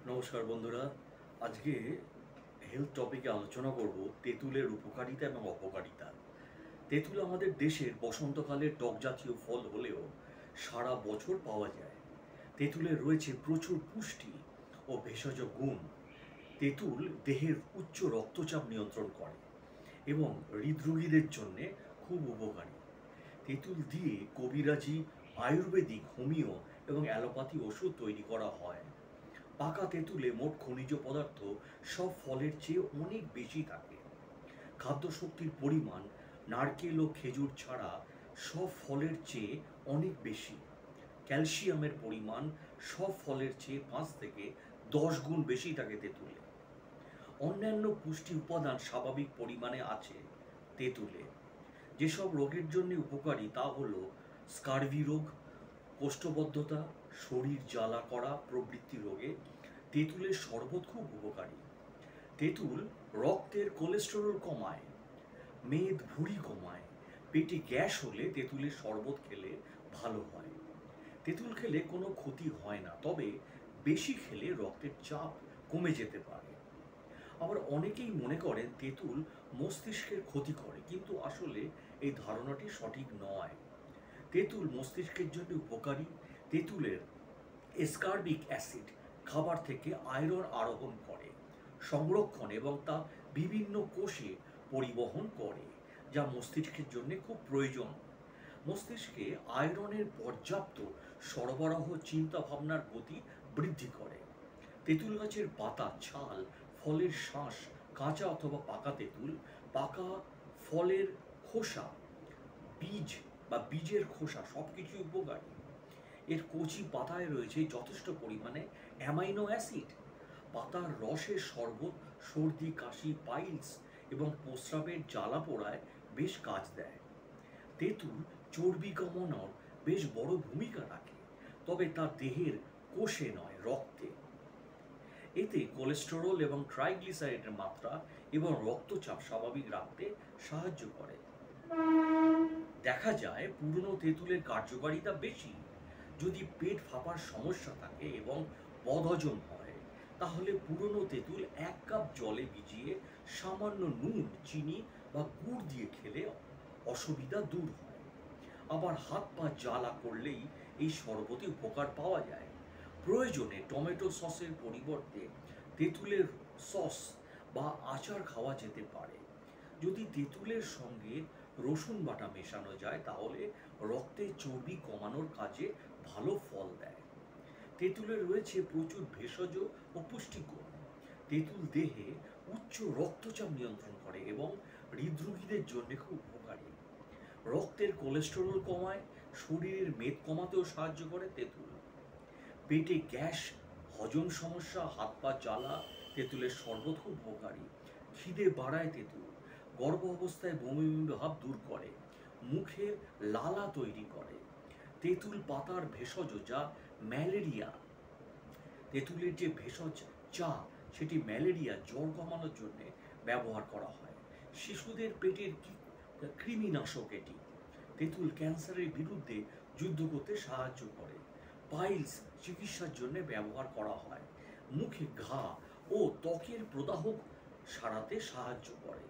নমস্কার বন্ধুরা। আজকে হেলথ টপিকে আলোচনা করব তেঁতুলের উপকারিতা এবং অপকারিতা। তেঁতুল আমাদের দেশের বসন্তকালের টক জাতীয় ফল হলেও সারা বছর পাওয়া যায়। তেঁতুলের রয়েছে প্রচুর পুষ্টি ও ভেষজ গুণ। তেঁতুল দেহের উচ্চ রক্তচাপ নিয়ন্ত্রণ করে এবং হৃদরোগীদের জন্য খুব উপকারী। তেঁতুল দিয়ে কবিরাজি, আয়ুর্বেদিক, হোমিও এবং অ্যালোপ্যাথি ওষুধ তৈরি করা হয়। পাকা তেঁতুলে মোট খনিজ পদার্থ সব ফলের চেয়ে অনেক বেশি থাকে। খাদ্যশক্তির পরিমাণ নারকেল ও খেজুর ছাড়া সব ফলের চেয়ে অনেক বেশি। ক্যালসিয়ামের পরিমাণ সব ফলের চেয়ে 5 থেকে 10 গুণ বেশি থাকে তেঁতুলে। অন্যান্য পুষ্টি উপাদান স্বাভাবিক পরিমাণে আছে তেঁতুলে। যেসব রোগের জন্য উপকারী তা হলো স্কারভি রোগ, কোষ্ঠবদ্ধতা, শরীর জ্বালা করা প্রভৃতি রোগে তেঁতুলের শরবত খুব উপকারী। তেঁতুল রক্তের কোলেস্টেরল কমায়, মেদ ভুঁড়ি কমায়, পেটে গ্যাস হলে তেঁতুলের শরবত খেলে ভালো হয়। তেঁতুল খেলে কোনো ক্ষতি হয় না, তবে বেশি খেলে রক্তের চাপ কমে যেতে পারে। আবার অনেকেই মনে করেন তেঁতুল মস্তিষ্কের ক্ষতি করে, কিন্তু আসলে এই ধারণাটি সঠিক নয়। তেঁতুল মস্তিষ্কের জন্য উপকারী। তেঁতুলের এসকার্বিক অ্যাসিড খাবার থেকে আয়রন আরোহণ করে, সংরক্ষণ এবং তা বিভিন্ন কোষে পরিবহন করে, যা মস্তিষ্কের জন্য খুব প্রয়োজন। মস্তিষ্কে আয়রনের পর্যাপ্ত সরবরাহ চিন্তা ভাবনার গতি বৃদ্ধি করে। তেঁতুল গাছের পাতা, ছাল, ফলের শাঁস, কাঁচা অথবা পাকা তেঁতুল, পাকা ফলের খোসা, বীজ বা বীজের খোসা সবকিছু উপকারী। এর কচি পাতায় রয়েছে যথেষ্ট পরিমাণে অ্যামাইনো অ্যাসিড। পাতার রসের শরবত সর্দি, কাশি, পাইলস এবং প্রস্রাবের জ্বালা পোড়ায় বেশ কাজ দেয়। তেঁতুল চর্বি কমানোর বেশ বড় ভূমিকা রাখে, তবে তা দেহের কোষে নয়, রক্তে। এতে কোলেস্টেরল এবং ট্রাইগ্লিসারাইডের মাত্রা এবং রক্তচাপ স্বাভাবিক রাখতে সাহায্য করে। দেখা যায় পুরনো তেঁতুলের কার্যকারিতা বেশি। যদি পেট ফাঁপার সমস্যা থাকে এবং বদহজম হয়, তাহলে পুরনো তেঁতুল 1 কাপ জলে ভিজিয়ে সামান্য নুন, চিনি বা গুড় দিয়ে খেলে অসুবিধা দূর হয়। আবার হাত পা জ্বালা করলেই এই শরবতে উপকার পাওয়া যায়। প্রয়োজনে টমেটো সসের পরিবর্তে তেঁতুলের সস বা আচার খাওয়া যেতে পারে। যদি তেঁতুলের সঙ্গে রসুন বাটা মেশানো যায়, তাহলে রক্তের চর্বি কমানোর কাজে ভালো ফল দেয়। তেঁতুলে রয়েছে প্রচুর ভেষজ ও পুষ্টিগুণ। তেঁতুল দেহে উচ্চ রক্তচাপ নিয়ন্ত্রণ করে এবং হৃদরোগীদের জন্য খুব উপকারী। রক্তের কোলেস্টেরল কমায়, শরীরের মেদ কমাতেও সাহায্য করে তেঁতুল। পেটে গ্যাস, হজম সমস্যা, হাত পা জ্বালা তেঁতুলের শরবত খুব উপকারী। খিদে বাড়ায় তেঁতুল। গর্ভ অবস্থায় বমি বমি ভাব দূর করে, মুখে লালা তৈরি করে। তেঁতুল পাতার ভেষজ, যা ম্যালেরিয়া, তেঁতুলের যে ভেষজ চা, সেটি ম্যালেরিয়া, জ্বর কমানোর জন্য ব্যবহার করা হয়। শিশুদের পেটের কৃমিনাশক এটি। তেঁতুল ক্যান্সারের বিরুদ্ধে যুদ্ধ করতে সাহায্য করে। পাইলস চিকিৎসার জন্য ব্যবহার করা হয়। মুখে ঘা ও ত্বকের প্রদাহ সারাতে সাহায্য করে।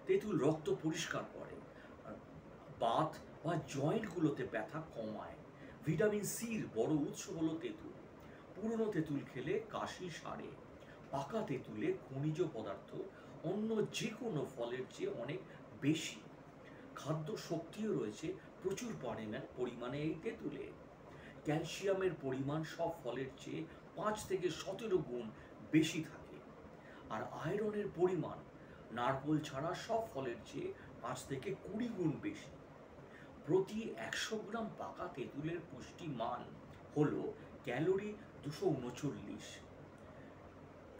তেঁতুল রক্ত পরিষ্কার করে, বাত বা জয়েন্টগুলোতে ব্যথা কমায়। ভিটামিন সির বড় উৎস হলো তেঁতুল। পুরনো তেঁতুল খেলে কাশি সারে। পাকা তেঁতুলে খনিজ পদার্থ অন্য যে কোনো ফলের চেয়ে অনেক বেশি। খাদ্য শক্তিও রয়েছে প্রচুর পরিমাণে এই তেঁতুলে। ক্যালসিয়ামের পরিমাণ সব ফলের চেয়ে 5 থেকে 17 গুণ বেশি থাকে। আর আয়রনের পরিমাণ নারকেল ছাড়া সব ফলের চেয়ে 5 থেকে 20 গুণ বেশি। প্রতি 100 গ্রাম পাকা তেঁতুলের পুষ্টি মান হল ক্যালোরি 239,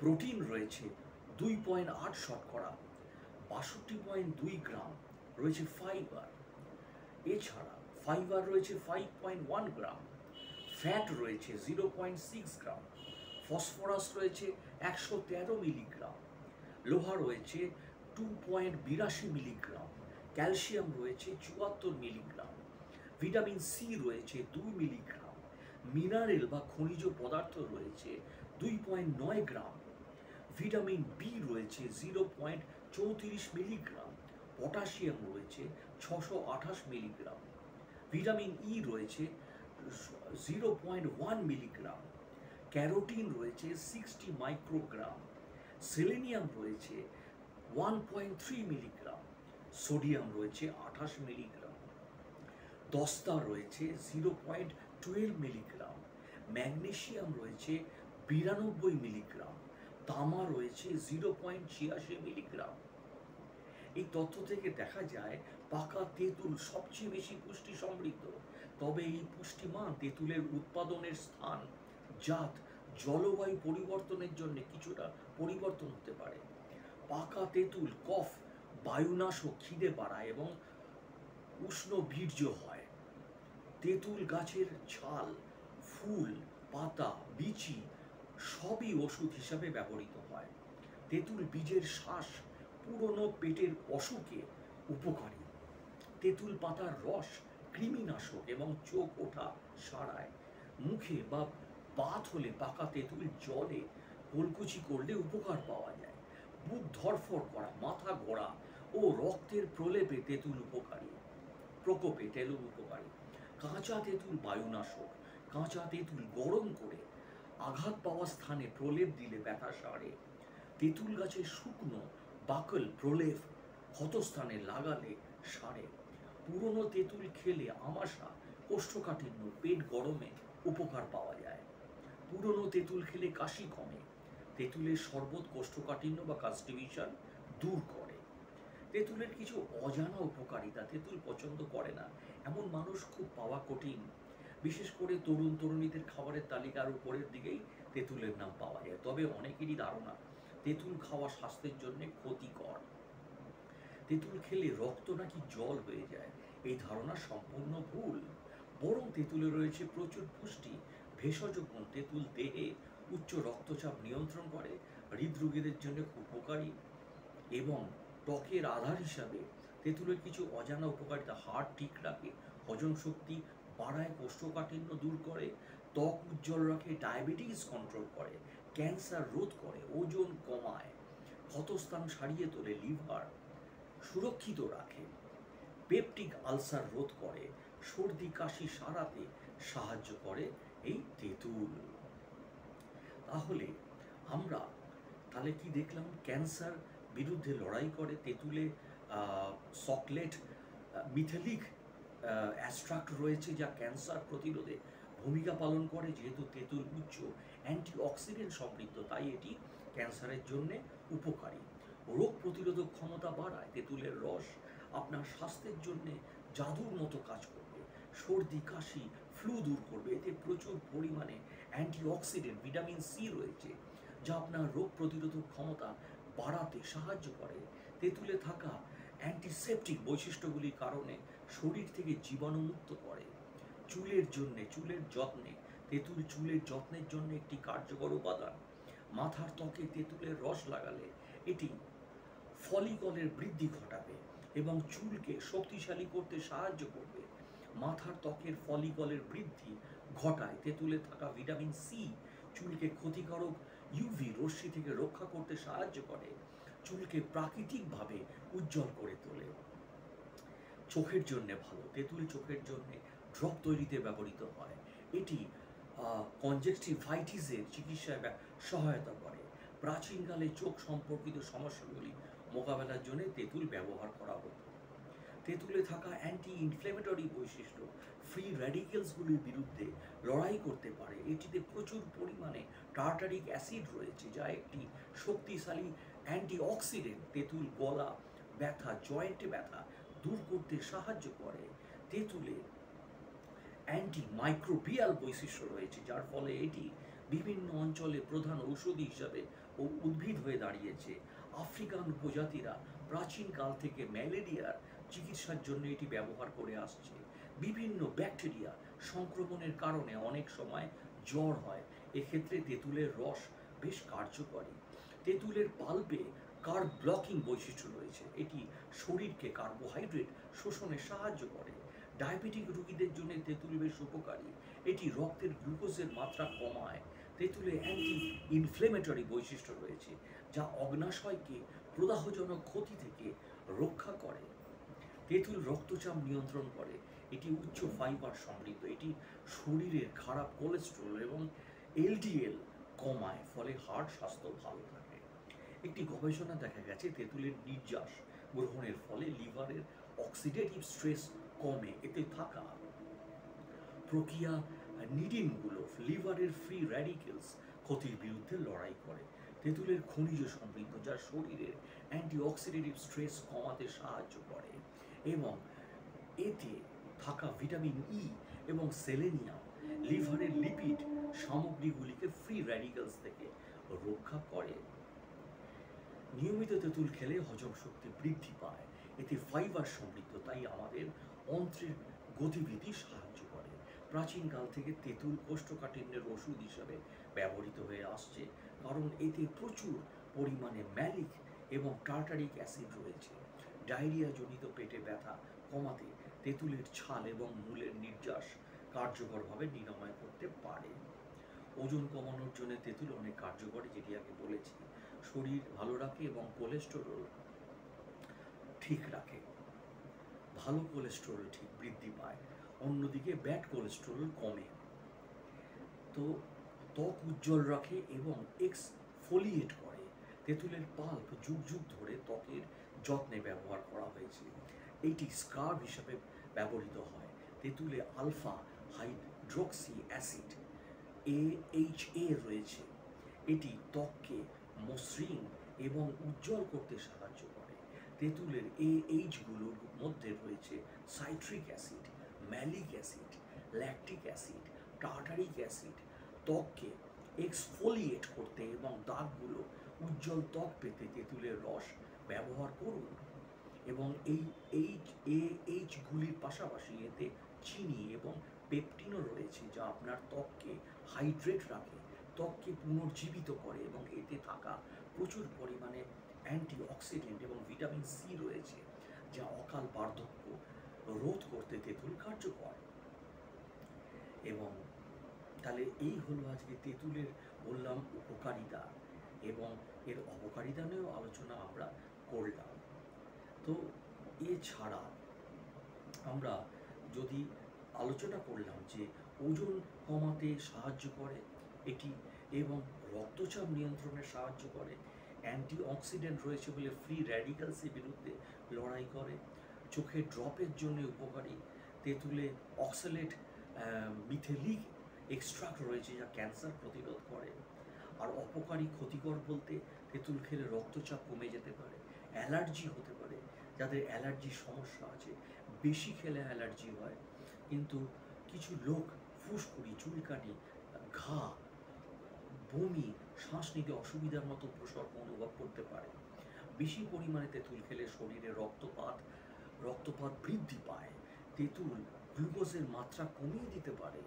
প্রোটিন রয়েছে 2.8 শতকরা, 62.2 গ্রাম রয়েছে ফাইবার। এছাড়া ফাইবার রয়েছে 5.1 গ্রাম, ফ্যাট রয়েছে 0.6 গ্রাম, ফসফরাস রয়েছে 113 মিলিগ্রাম, লোহা রয়েছে 2.82 মিলিগ্রাম, ক্যালসিয়াম রয়েছে 74 মিলিগ্রাম, ভিটামিন সি রয়েছে 2 মিলিগ্রাম, মিনারেল বা খনিজ পদার্থ রয়েছে 2.9 গ্রাম। ভিটামিন বি রয়েছে 0.34 মিলিগ্রাম। পটাশিয়াম রয়েছে 628 মিলিগ্রাম। ভিটামিন ই রয়েছে 0.1 মিলিগ্রাম। ক্যারোটিন রয়েছে 60 মাইক্রোগ্রাম। সেলেনিয়াম রয়েছে 1.3 মিলিগ্রাম। সোডিয়াম রয়েছে 28 মিলিগ্রাম। দস্তা রয়েছে 0.12 মিলিগ্রাম। ম্যাগনেসিয়াম রয়েছে 92 মিলিগ্রাম। তামা রয়েছে 0.86 মিলিগ্রাম। এই তথ্য থেকে দেখা যায় পাকা তেঁতুল সবচেয়ে বেশি পুষ্টি সমৃদ্ধ। তবে এই পুষ্টিমান তেঁতুলের উৎপাদনের স্থান, জাত, জলবায়ু পরিবর্তনের জন্য কিছুটা পরিবর্তন হতে পারে। পাকা তেঁতুল কফ, বায়ুনাশক, খিদে বাড়ায় এবং উষ্ণ বীর্য হয়। তেঁতুল গাছের ছাল, ফুল, পাতা, বিচি সবই ওষুধ হিসাবে ব্যবহৃত হয়। তেঁতুল বীজের শ্বাস পুরনো পেটের অসুখে উপকারী। তেঁতুল পাতার রস কৃমিনাশক এবং চোখ ওঠা সারায়। মুখে বা বাত হলে পাকা তেঁতুল জলে কলকুচি করলে উপকার পাওয়া যায়। বুক ধড়ফড় করা, মাথা ঘোরা ও রক্তের প্রকোপে তেঁতুল উপকারী। কাঁচা তেঁতুল বায়ুনাশক। কাঁচা তেঁতুল গরম করে আঘাত পাওয়া স্থানে প্রলেপ দিলে ব্যথা সারে। তেঁতুল গাছের শুকনো বাকল প্রলেপ ক্ষতস্থানে লাগালে সারে। পুরনো তেঁতুল খেলে আমাশা, কোষ্ঠকাঠিন্য, পেট গরমে উপকার পাওয়া যায়। পুরনো তেঁতুল খেলে কাশি কমে। তেঁতুলের শরবত কোষ্ঠকাঠিন্য বা কনস্টিপেশন দূর করে। তেঁতুলের কিছু অজানা উপকারিতা। তেঁতুল পছন্দ করে না এমন মানুষ খুব পাওয়া কঠিন। বিশেষ করে তরুণ তরুণীদের খাবারের তালিকার উপরের দিকেই তেঁতুলের নাম পাওয়া যায়। তবে অনেকেরই ধারণা তেঁতুল খাওয়া স্বাস্থ্যের জন্য ক্ষতিকর। তেঁতুল খেলে রক্ত নাকি জল হয়ে যায়, এই ধারণা সম্পূর্ণ ভুল। বরং তেঁতুলে রয়েছে প্রচুর পুষ্টি, ভেষজ গুণ। তেঁতুল দেহে উচ্চ রক্তচাপ নিয়ন্ত্রণ করে, হৃদরোগীদের জন্য উপকারী এবং ত্বকের আধার হিসাবে তেঁতুলের কিছু অজানা উপকারিতা। হাড় ঠিক রাখে, হজম শক্তি বাড়ায়, কোষ্ঠকাঠিন্য দূর করে, ত্বক উজ্জ্বল রাখে, ডায়াবেটিস কন্ট্রোল করে, ক্যান্সার রোধ করে, ওজন কমায়, ক্ষতস্থান সারিয়ে তোলে, লিভার সুরক্ষিত রাখে, পেপটিক আলসার রোধ করে, সর্দি কাশি সারাতে সাহায্য করে এই তেঁতুল। তাহলে কি দেখলাম? ক্যান্সার বিরুদ্ধে লড়াই করে তেঁতুলে সকলেট মিথেলিক অ্যাস্ট্রাক্ট রয়েছে যা ক্যান্সার প্রতিরোধে ভূমিকা পালন করে। যেহেতু তেঁতুল উচ্চ অ্যান্টিঅক্সিডেন্ট সমৃদ্ধ, তাই এটি ক্যান্সারের জন্য উপকারী। রোগ প্রতিরোধক ক্ষমতা বাড়ায়। তেঁতুলের রস আপনার স্বাস্থ্যের জন্য জাদুর মতো কাজ করবে। সর্দি কাশি ফ্লু দূর করবে। এতে প্রচুর পরিমাণে অ্যান্টিঅক্সিডেন্ট ভিটামিন সি রয়েছে, যা আপনার রোগ প্রতিরোধক ক্ষমতা বাড়াতে সাহায্য করে। তেঁতুলে থাকা অ্যান্টিসেপটিক বৈশিষ্ট্যগুলির কারণে শরীর থেকে জীবাণুমুক্ত করে। চুলের যত্নে তেঁতুল চুলের যত্নের জন্য একটি কার্যকর উপাদান। মাথার ত্বকে তেঁতুলের রস লাগালে এটি ফলিকলের বৃদ্ধি ঘটাবে এবং চুলকে শক্তিশালী করতে সাহায্য করবে। মাথার ত্বকের ফলিকলের বৃদ্ধি ঘটায়। তেঁতুলে থাকা ভিটামিন সি চুলকে ক্ষতিকারক ইউভি রশ্মি থেকে রক্ষা করতে সাহায্য করে, চুলকে প্রাকৃতিকভাবে উজ্জ্বল করে তোলে। চোখের জন্য ভালো। তেঁতুল চোখের জন্য ড্রপ তৈরিতে ব্যবহৃত হয়। এটি কনজাংক্টিভাইটিসের চিকিৎসায় সহায়তা করে। প্রাচীনকালে চোখ সম্পর্কিত সমস্যাগুলি মোকাবেলার জন্য তেঁতুল ব্যবহার করা হতো। তেঁতুলে থাকা অ্যান্টি ইনফ্লেমেটরি বৈশিষ্ট্য ফ্রি র্যাডিক্যালসগুলির বিরুদ্ধে লড়াই করতে পারে। এটিতে প্রচুর পরিমাণে টার্টারিক অ্যাসিড রয়েছে, যা একটি শক্তিশালী অ্যান্টিঅক্সিডেন্ট। তেঁতুল গলা ব্যথা, জয়েন্টে ব্যথা দূর করতে সাহায্য করে। তেঁতুলে অ্যান্টি মাইক্রোবিয়াল বৈশিষ্ট্য রয়েছে, যার ফলে এটি বিভিন্ন অঞ্চলে প্রধান ঔষধি হিসাবে উদ্ভিদ হয়ে দাঁড়িয়েছে। আফ্রিকান উপজাতিরা প্রাচীনকাল থেকে ম্যালেরিয়ার চিকিৎসার জন্য এটি ব্যবহার করে আসছে। বিভিন্ন ব্যাকটেরিয়া সংক্রমণের কারণে অনেক সময় জ্বর হয়, এক্ষেত্রে তেঁতুলের রস বেশ কার্যকরী। তেঁতুলের পাল্পে কার্ব ব্লকিং বৈশিষ্ট্য রয়েছে, এটি শরীরকে কার্বোহাইড্রেট শোষণে সাহায্য করে। ডায়াবেটিক রোগীদের জন্য তেঁতুল বেশ উপকারী, এটি রক্তের গ্লুকোজের মাত্রা কমায়। তেঁতুলে অ্যান্টি ইনফ্লেমেটরি বৈশিষ্ট্য রয়েছে, যা অগ্নাশয়কে প্রদাহজনক ক্ষতি থেকে রক্ষা করে। তেঁতুল রক্তচাপ নিয়ন্ত্রণ করে। এটি উচ্চ ফাইবার সমৃদ্ধ। এটি শরীরের খারাপ কোলেস্টেরল এবং এলডিএল কমায়, ফলে হার্ট স্বাস্থ্য ভালো থাকে। একটি গবেষণা দেখা গেছে তেঁতুলের নির্যাস গ্রহণের ফলে লিভারের অক্সিডেটিভ স্ট্রেস কমে। এতে থাকা প্রক্রিয়া নিডিনগুলো লিভারের ফ্রি র্যাডিক্যালস ক্ষতির বিরুদ্ধে লড়াই করে। তেঁতুলের খনিজ সমৃদ্ধ, যা শরীরের অ্যান্টিঅক্সিডেটিভ স্ট্রেস কমাতে সাহায্য করে, এবং এতে থাকা ভিটামিন ই এবং সেলেনিয়াম লিভারের লিপিড সামগ্রীগুলিকে ফ্রি র্যাডিক্যালস থেকে রক্ষা করে। নিয়মিত তেঁতুল খেলে হজম শক্তি বৃদ্ধি পায়। এতে ফাইবার সমৃদ্ধ, তাই আমাদের অন্ত্রের গতিবিধি সাহায্য করে। প্রাচীনকাল থেকে তেঁতুল কোষ্ঠকাঠিন্যের ওষুধ হিসাবে ব্যবহৃত হয়ে আসছে, কারণ এতে প্রচুর পরিমাণে ম্যালিক এবং টার্টারিক অ্যাসিড রয়েছে। ডায়রিয়াজনিত পেটে ব্যথা কমাতে তেঁতুলের ছাল এবং মূলের নির্যাস কার্যকরভাবে নিরাময় করতে পারে। ওজন কমানোর জন্য তেঁতুল অনেক কার্যকরী, যেটি আগে বলেছি। শরীর ভালো রাখে এবং কোলেস্টেরল ঠিক রাখে। ভালো কোলেস্টেরল ঠিক বৃদ্ধি পায়, অন্যদিকে ব্যাড কোলেস্টেরল কমে। তো ত্বক উজ্জ্বল রাখে এবং এক্সফোলিয়েট করে। তেঁতুলের পাল্প যুগ যুগ ধরে ত্বকের যত্নে ব্যবহার করা হয়েছে। এটি স্কার্ব হিসাবে ব্যবহৃত হয়। তেঁতুলে আলফা হাইড্রক্সি অ্যাসিড AHA রয়েছে। এটি ত্বককে মসৃণ এবং উজ্জ্বল করতে সাহায্য করে। তেঁতুলের AH গুলোর মধ্যে রয়েছে citric acid, malic acid, lactic acid, tartaric acid. ত্বককে এক্সফোলিয়েট করতে এবং দাগগুলো উজ্জ্বল ত্বক পেতে তেঁতুলের রস ব্যবহার করুন। এবং এই AH গুলির পাশাপাশি এতে চিনি এবং পেপটিনও রয়েছে, যা আপনার ত্বককে হাইড্রেট রাখে, ত্বককে পুনর্জীবিত করে, এবং এতে থাকা প্রচুর পরিমাণে অ্যান্টিঅক্সিডেন্ট এবং ভিটামিন সি রয়েছে, যা অকাল বার্ধক্য রোধ করতে তেঁতুল কার্যকর। এবং তাহলে এই হলো আজকে তেঁতুলের বললাম উপকারিতা, এবং এর অপকারিতা নিয়েও আলোচনা আমরা করলাম। তো এছাড়া আমরা যদি আলোচনা করলাম যে ওজন কমাতে সাহায্য করে এটি, এবং রক্তচাপ নিয়ন্ত্রণে সাহায্য করে, অ্যান্টিঅক্সিডেন্ট রয়েছে বলে ফ্রি র্যাডিক্যালসের বিরুদ্ধে লড়াই করে, চোখের ড্রপের জন্য উপকারী। তেঁতুলে অক্সালেট মিথেলিক এক্সট্রাক্ট রয়েছে, যা ক্যান্সার প্রতিরোধ করে। আর অপকারী ক্ষতিকর বলতে তেঁতুল খেলে রক্তচাপ কমে যেতে পারে, অ্যালার্জি হতে পারে, যাদের অ্যালার্জির সমস্যা আছে, বেশি খেলে অ্যালার্জি হয়। কিন্তু কিছু লোক ফুসকুড়ি, চুলকানি, ঘা, বমি, শ্বাস নিতে অসুবিধার মতো উপসর্গ অনুভব করতে পারে। বেশি পরিমাণে তেঁতুল খেলে শরীরে রক্তপাত বৃদ্ধি পায়। তেঁতুল গ্লুকোজের মাত্রা কমিয়ে দিতে পারে।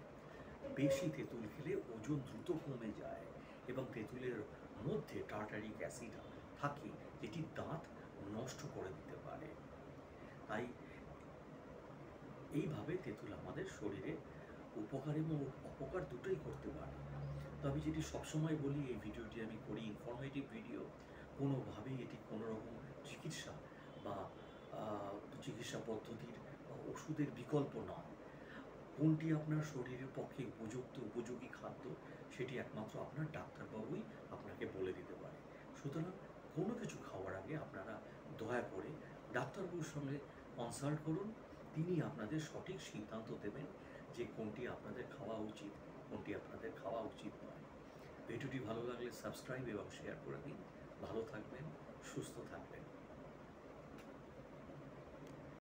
বেশি তেঁতুল খেলে ওজন দ্রুত কমে যায়, এবং তেঁতুলের মধ্যে টার্টারিক অ্যাসিড থাকে, যেটি দাঁত নষ্ট করে দিতে পারে। তাই এইভাবে তেঁতুল আমাদের শরীরে উপকার এবং অপকার দুটোই করতে পারে। তো আমি যেটি সবসময় বলি, এই ভিডিওটি আমি করি ইনফরমেটিভ ভিডিও, কোনোভাবেই এটি কোনো রকম চিকিৎসা বা চিকিৎসা পদ্ধতির ওষুধের বিকল্প নয়। কোনটি আপনার শরীরের পক্ষে উপযোগী খাদ্য, সেটি একমাত্র আপনার ডাক্তারবাবুই আপনাকে বলে দিতে পারে। সুতরাং কোনো কিছু খাওয়ার আগে আপনারা দয়া করে ডাক্তারবাবুর সঙ্গে কনসাল্ট করুন। তিনি আপনাদের সঠিক সিদ্ধান্ত দেবেন যে কোনটি আপনাদের খাওয়া উচিত, কোনটি আপনাদের খাওয়া উচিত নয়। ভিডিওটি ভালো লাগলে সাবস্ক্রাইব এবং শেয়ার করে দিন। ভালো থাকবেন, সুস্থ থাকবেন।